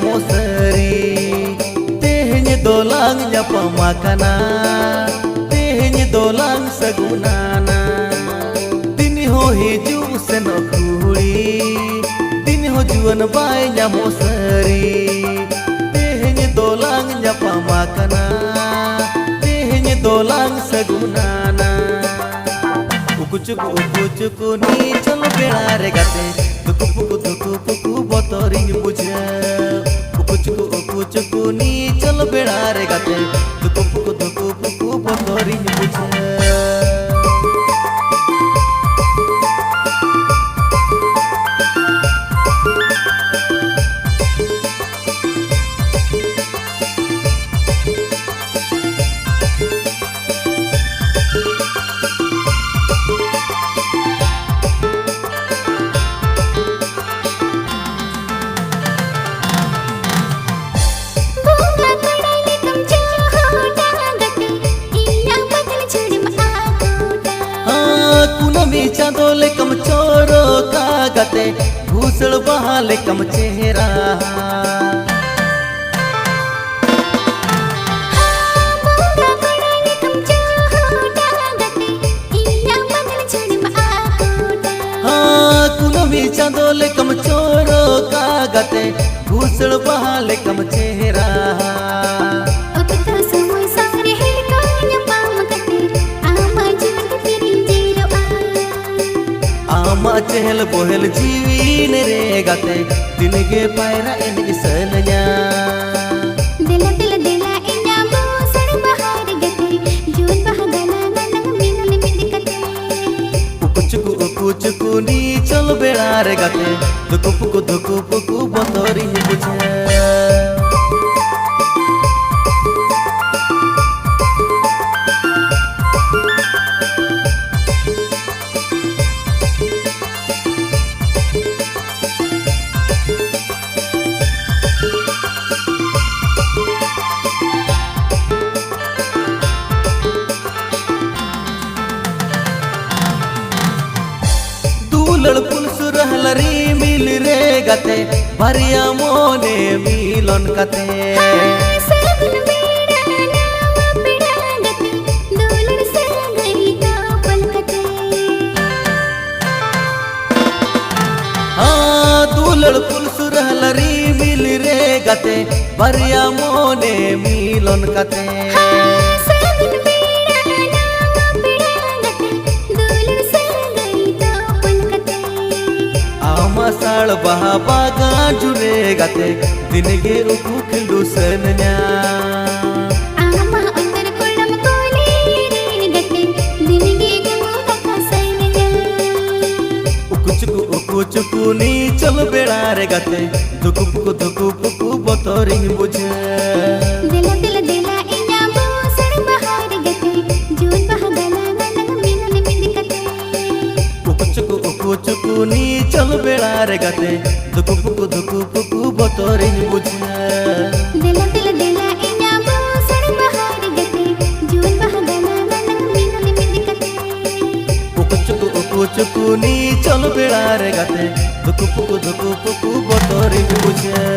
मोसरी तेहनी दोलांग ᱧᱟᱯᱟᱢᱟᱠᱟᱱᱟ तेहनी दोलांग सगुनाना दिन हो हिजुग सेनो कुड़ी दिन हो जुवन बाय मोसरी तेहनी दोलांग ᱧᱟᱯᱟᱢᱟᱠᱟᱱᱟ तेहनी दोलांग सगुनाना उकुचुकु नी चलो बेड़ा रे गाते दुकु बतरिन बुझे उकुचुकु नी चलो बेड़ा रे गाते दुकु बतरिन बुझे चांदोले कम चोरो कागते भूसड़ बहाले कम चेहरा चांदोले कम चोरो कागते भूसड़ बहाले कम चेहरा चहल बोहल जीवीन रे गाते दिन गे पायरा इन सनया दिला दिला दिला इना बोसड़ बहार गते जून बहगना नंग मिलन मिदकते उकुचुकु नी चल बेड़ा रे गाते दुकु बतरी बुझे पुलसु रहलरी मिल रे गते भरिया मोने मिलन कते दूलड़ पुलसु रहलरी मिल रे गते भरिया मोने मिलन कते साल बहा बागा जुरे गाते दिन गे उकु खिलु सनया आमा अंदर कोलम कोली रे गते दिन गे गमो कथा सनया उकुचुकु नी चल बेड़ा रे गाते दुकु बतरिन बुझे दिला दिला दिला इना बोसड़ बहार गते जून बहगना नंग मिलन मिदकते उकुचुकु नी चल बेड़ा रे गाते दुकु बतरिन बुझे दिला दिला दिला इना बोसड़ बहार गते जून बहगना नंग मिलन मिदकते उकुचुकु नी चल बेड़ा रे गाते दुकु बतरिन बुझे।